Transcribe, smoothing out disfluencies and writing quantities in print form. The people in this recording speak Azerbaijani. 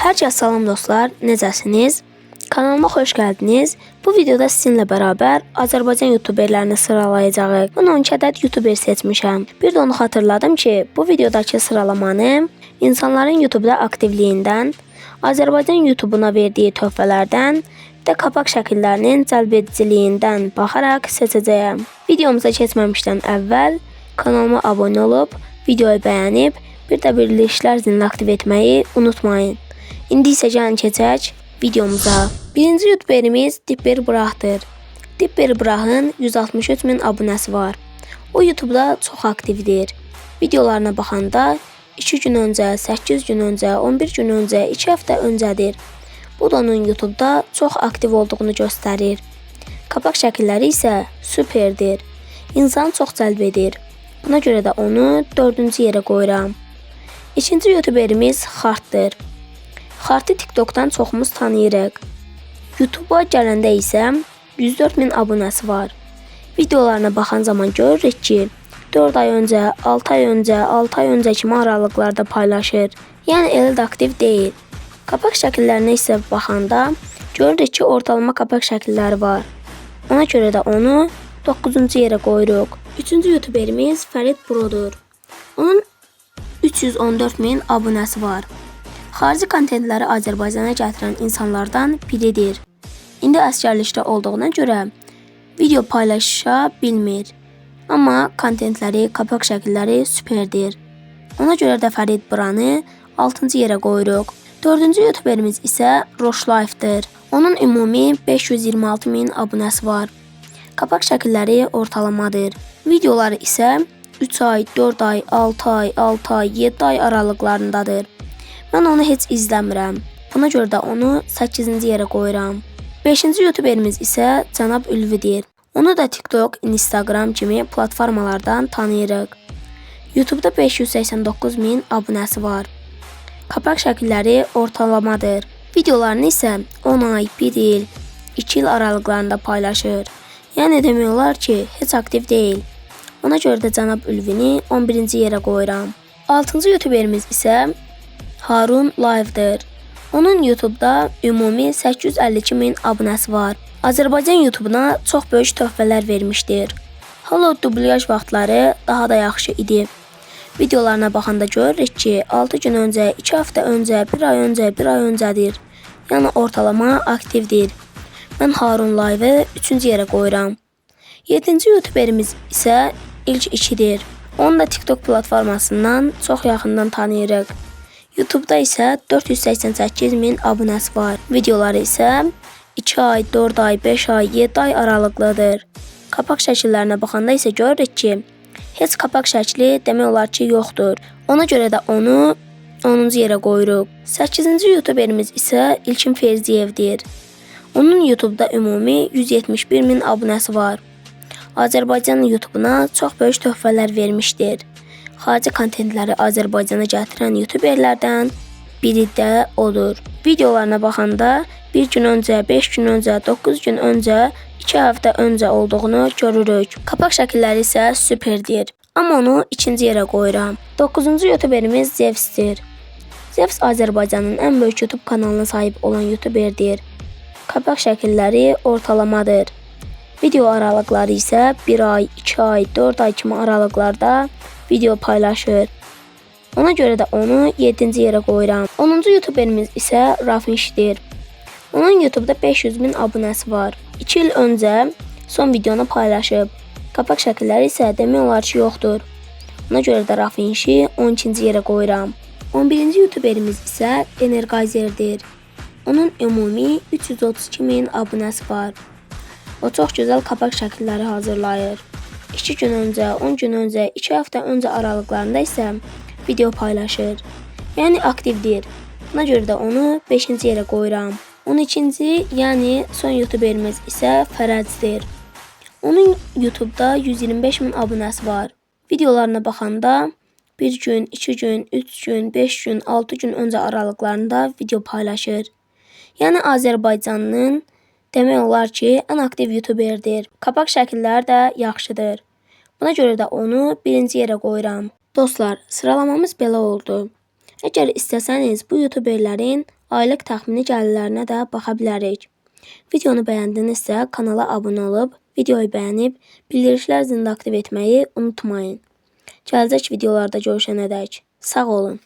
Hər kəs salam dostlar, necəsiniz? Kanalıma xoş gəldiniz. Bu videoda sizinlə bərabər Azərbaycan YouTuberlərini sıralayacağıq. Mən 12 ədəd YouTuber seçmişəm. Bir də onu xatırladım ki, bu videodakı sıralamanı insanların YouTube'da aktivliyindən, Azərbaycan YouTube'una verdiyi töhfələrdən və kapaq şəkillərinin cəlbediciliyindən baxaraq seçəcəyəm. Videomuza keçməmişdən əvvəl kanalıma abunə olub, videoyu bəyənib, bir də bildirişlər zilini aktiv etməyi unutmayın. İndi isə gəlin keçək videomuza. Birinci YouTuberimiz Dipper Brahdır. Dipper Brahın 163 min abunəsi var. O YouTube'da çox aktivdir. Videolarına baxanda 2 gün öncə, 8 gün öncə, 11 gün öncə, 2 həftə öncədir. Bu da onun YouTube'da çox aktiv olduğunu göstərir. Kapaq şəkilləri isə süperdir. İnsanı çox cəlb edir. Buna görə də onu 4-cü yerə qoyuram. İkinci YouTuberimiz Xartdır. Xartı TikTok'dan çoxumuz tanıyırıq. YouTube'a gələndə isə 104 min abunəsi var. Videolarına baxan zaman görürük ki, 4 ay öncə, 6 ay öncə, 6 ay öncə kimi aralıqlarda paylaşır. Yəni elə də aktiv deyil. Kapaq şəkillərinə isə baxanda görürük ki, ortalama kapaq şəkilləri var. Ona görə də onu 9-cu yerə qoyuruq. Üçüncü YouTuberimiz Fərid Produr. Onun 314 min abunəsi var. Xarici kontentləri Azərbaycana gətirən insanlardan biridir. İndi əsgərlikdə olduğuna görə video paylaşa bilmir. Amma kontentləri, kapaq şəkilləri süperdir. Ona görə də Fərid Buranı 6-cı yerə qoyuruq. 4-cü YouTuberimiz isə Roşlayfdır. Onun ümumi 526 min abunəsi var. Kapaq şəkilləri ortalamadır. Videoları isə 3 ay, 4 ay, 6 ay, 6 ay, 7 ay aralıqlarındadır. Mən onu heç izləmirəm. Buna görə də onu 8-ci yerə qoyuram. 5-ci YouTuberimiz isə Cənab Ülvidir. Onu da TikTok, Instagram kimi platformalardan tanıyırıq. YouTube'da 589 min abunəsi var. Kapaq şəkilləri ortalamadır. Videolarını isə 10 ay, 1 il, 2 il aralıqlarında paylaşır. Yəni demək olar ki, heç aktiv deyil. Ona görə də Cənab Ülvini 11-ci yerə qoyuram. 6-cı YouTuberimiz isə Harun Live'dır. Onun YouTube'da ümumi 852 min abunəsi var. Azərbaycan YouTube'una çox böyük töhfələr vermişdir. Halo dublyaj vaxtları daha da yaxşı idi. Videolarına baxanda görürük ki, 6 gün öncə, 2 həftə öncə, 1 ay öncə, 1 ay öncədir. Yəni ortalama aktivdir. Mən Harun Live'ı 3-cü yerə qoyuram. 7-ci YouTuberimiz isə ilk 2'dir. Onu da TikTok platformasından çox yaxından tanıyırıq. YouTube'da isə 488 min abunəsi var. Videoları isə 2 ay, 4 ay, 5 ay, 7 ay aralıqlıdır. Kapaq şəkillərinə baxanda isə görürük ki, heç kapaq şəkli demək olar ki, yoxdur. Ona görə də onu 10-cu yerə qoyuruq. 8-ci YouTuberimiz isə İlkin Ferziyevdir. Onun YouTube'da ümumi 171 min abunəsi var. Azərbaycan YouTube'una çox böyük töhfələr vermişdir. Xarici kontentləri Azərbaycana gətirən YouTuberlərdən biri də odur. Videolarına baxanda 1 gün öncə, 5 gün öncə, 9 gün öncə, 2 həftə öncə olduğunu görürük. Kapaq şəkilləri isə süperdir. Amma onu 2-ci yerə qoyuram. 9-cu YouTuberimiz Zevsdir. Zevs Azərbaycanın ən böyük YouTube kanalına sahib olan YouTuberdir. Kapaq şəkilləri ortalamadır. Video aralıqları isə 1 ay, 2 ay, 4 ay kimi aralıqlarda video paylaşır. Ona görə də onu 7-ci yerə qoyuram. 10-cu YouTuberimiz isə Rafinşdir. Onun YouTube'da 500 min abunəsi var. 2 il öncə son videonu paylaşıb. Kapaq şəkilləri isə demək olar ki, yoxdur. Ona görə də Rafinşi 12-ci yerə qoyuram. 11-ci YouTuberimiz isə Energazerdir. Onun ümumi 332 min abunəsi var. O çox gözəl kapaq şəkilləri hazırlayır. 2 gün öncə, 10 gün öncə, 2 həftə öncə aralıqlarında isə video paylaşır. Yəni aktivdir. Buna görə də onu 5-ci yerə qoyuram. 12-ci, yəni son YouTuberimiz isə Fərəcdir. Onun YouTube'da 125 min abunəsi var. Videolarına baxanda 1 gün, 2 gün, 3 gün, 5 gün, 6 gün öncə aralıqlarında video paylaşır. Yəni Azərbaycanın demək olar ki, ən aktiv YouTuberdir. Kapaq şəkilləri də yaxşıdır. Buna görə də onu 1-ci yerə qoyuram. Dostlar, sıralamamız belə oldu. Əgər istəsəniz bu YouTuberlərin aylıq təxmini gəlirlərinə də baxa bilərik. Videonu bəyəndinizsə kanala abunə olub, videoyu bəyənib, bildirişlər zilini aktiv etməyi unutmayın. Gələcək videolarda görüşənədək sağ olun.